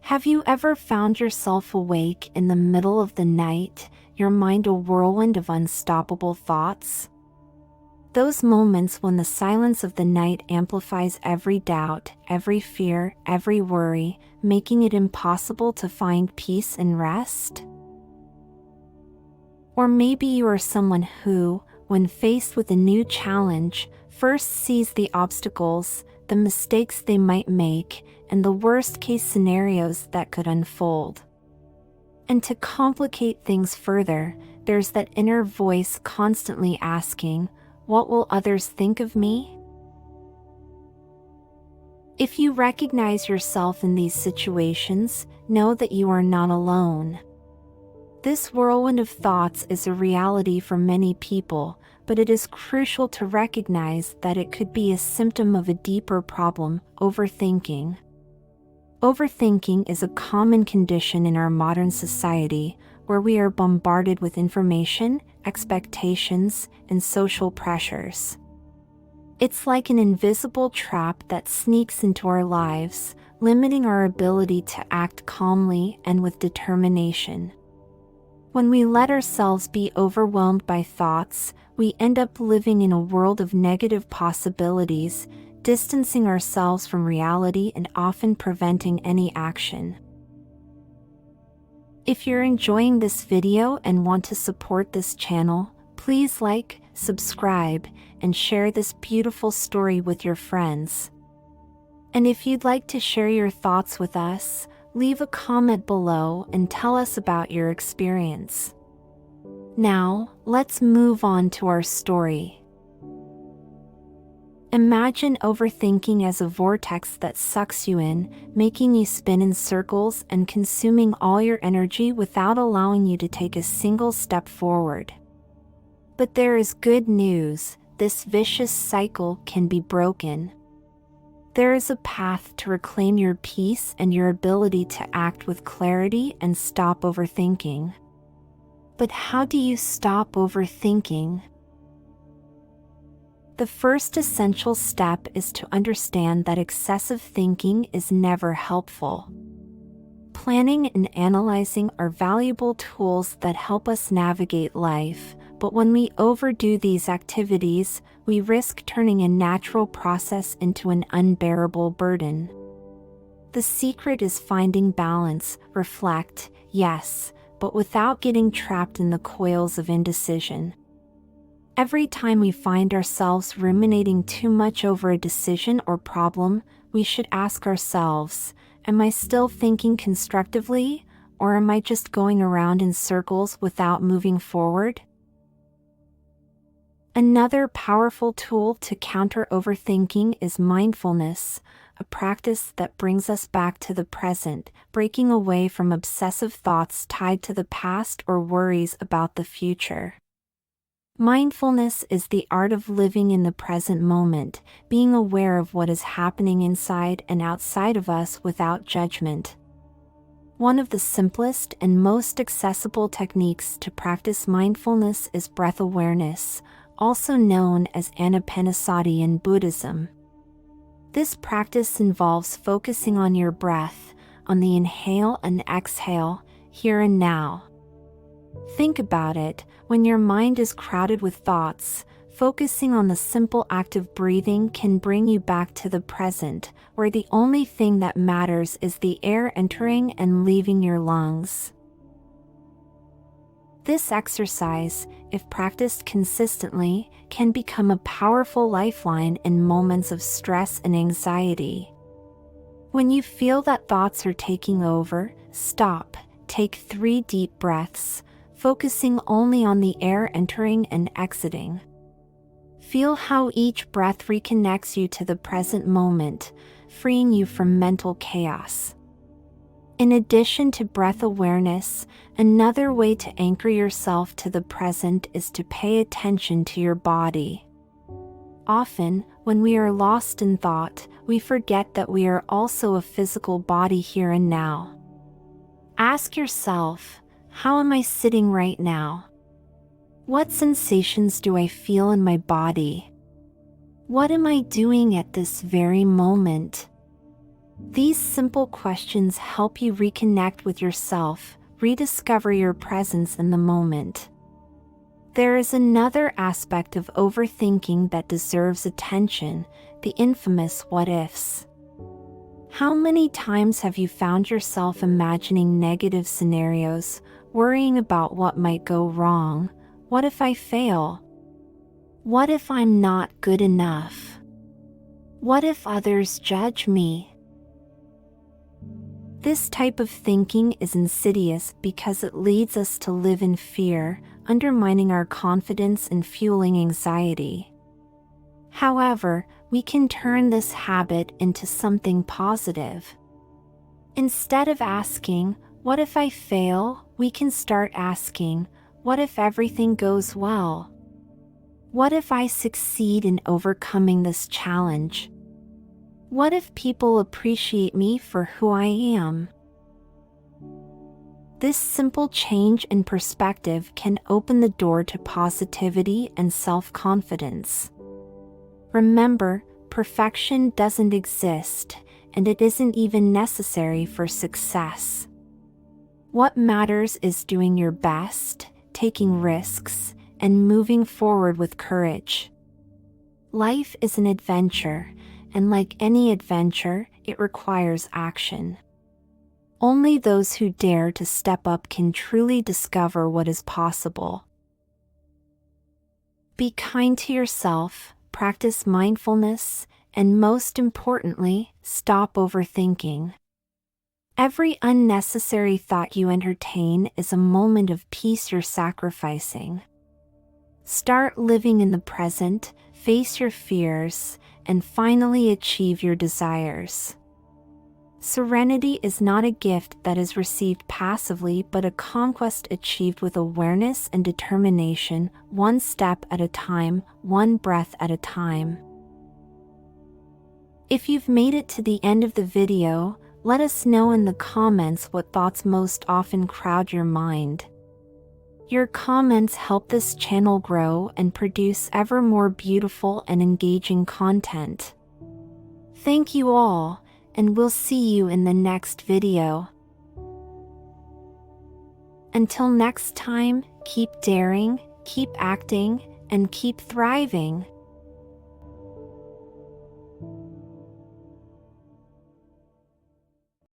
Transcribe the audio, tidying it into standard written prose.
Have you ever found yourself awake in the middle of the night, your mind a whirlwind of unstoppable thoughts? Those moments when the silence of the night amplifies every doubt, every fear, every worry, making it impossible to find peace and rest? Or maybe you are someone who, when faced with a new challenge, first sees the obstacles, the mistakes they might make, and the worst-case scenarios that could unfold. And to complicate things further, there's that inner voice constantly asking, "What will others think of me?" If you recognize yourself in these situations, know that you are not alone. This whirlwind of thoughts is a reality for many people, but it is crucial to recognize that it could be a symptom of a deeper problem, overthinking. Overthinking is a common condition in our modern society, where we are bombarded with information, expectations, and social pressures. It's like an invisible trap that sneaks into our lives, limiting our ability to act calmly and with determination. When we let ourselves be overwhelmed by thoughts, we end up living in a world of negative possibilities, distancing ourselves from reality and often preventing any action. If you're enjoying this video and want to support this channel, please like, subscribe, and share this beautiful story with your friends. And if you'd like to share your thoughts with us, leave a comment below and tell us about your experience. Now, let's move on to our story. Imagine overthinking as a vortex that sucks you in, making you spin in circles and consuming all your energy without allowing you to take a single step forward. But there is good news: this vicious cycle can be broken. There is a path to reclaim your peace and your ability to act with clarity and stop overthinking. But how do you stop overthinking? The first essential step is to understand that excessive thinking is never helpful. Planning and analyzing are valuable tools that help us navigate life, but when we overdo these activities, we risk turning a natural process into an unbearable burden. The secret is finding balance, reflect, yes, but without getting trapped in the coils of indecision. Every time we find ourselves ruminating too much over a decision or problem, we should ask ourselves, am I still thinking constructively, or am I just going around in circles without moving forward? Another powerful tool to counter overthinking is mindfulness, a practice that brings us back to the present, breaking away from obsessive thoughts tied to the past or worries about the future. Mindfulness is the art of living in the present moment, being aware of what is happening inside and outside of us without judgment. One of the simplest and most accessible techniques to practice mindfulness is breath awareness, also known as anapanasati in Buddhism. This practice involves focusing on your breath, on the inhale and exhale, here and now. Think about it: when your mind is crowded with thoughts, focusing on the simple act of breathing can bring you back to the present, where the only thing that matters is the air entering and leaving your lungs. This exercise, if practiced consistently, can become a powerful lifeline in moments of stress and anxiety. When you feel that thoughts are taking over, stop, take 3 deep breaths, focusing only on the air entering and exiting. Feel how each breath reconnects you to the present moment, freeing you from mental chaos. In addition to breath awareness, another way to anchor yourself to the present is to pay attention to your body. Often, when we are lost in thought, we forget that we are also a physical body here and now. Ask yourself, how am I sitting right now? What sensations do I feel in my body? What am I doing at this very moment? These simple questions help you reconnect with yourself, rediscover your presence in the moment. There is another aspect of overthinking that deserves attention, the infamous what-ifs. How many times have you found yourself imagining negative scenarios, worrying about what might go wrong? What if I fail? What if I'm not good enough? What if others judge me? This type of thinking is insidious because it leads us to live in fear, undermining our confidence and fueling anxiety. However, we can turn this habit into something positive. Instead of asking, "What if I fail?" we can start asking, "What if everything goes well? What if I succeed in overcoming this challenge? What if people appreciate me for who I am?" This simple change in perspective can open the door to positivity and self-confidence. Remember, perfection doesn't exist, and it isn't even necessary for success. What matters is doing your best, taking risks, and moving forward with courage. Life is an adventure, and like any adventure, it requires action. Only those who dare to step up can truly discover what is possible. Be kind to yourself, practice mindfulness, and most importantly, stop overthinking. Every unnecessary thought you entertain is a moment of peace you're sacrificing. Start living in the present, face your fears, and finally achieve your desires. Serenity is not a gift that is received passively but a conquest achieved with awareness and determination, one step at a time, one breath at a time. If you've made it to the end of the video, let us know in the comments what thoughts most often crowd your mind. Your comments help this channel grow and produce ever more beautiful and engaging content. Thank you all, and we'll see you in the next video. Until next time, keep daring, keep acting, and keep thriving.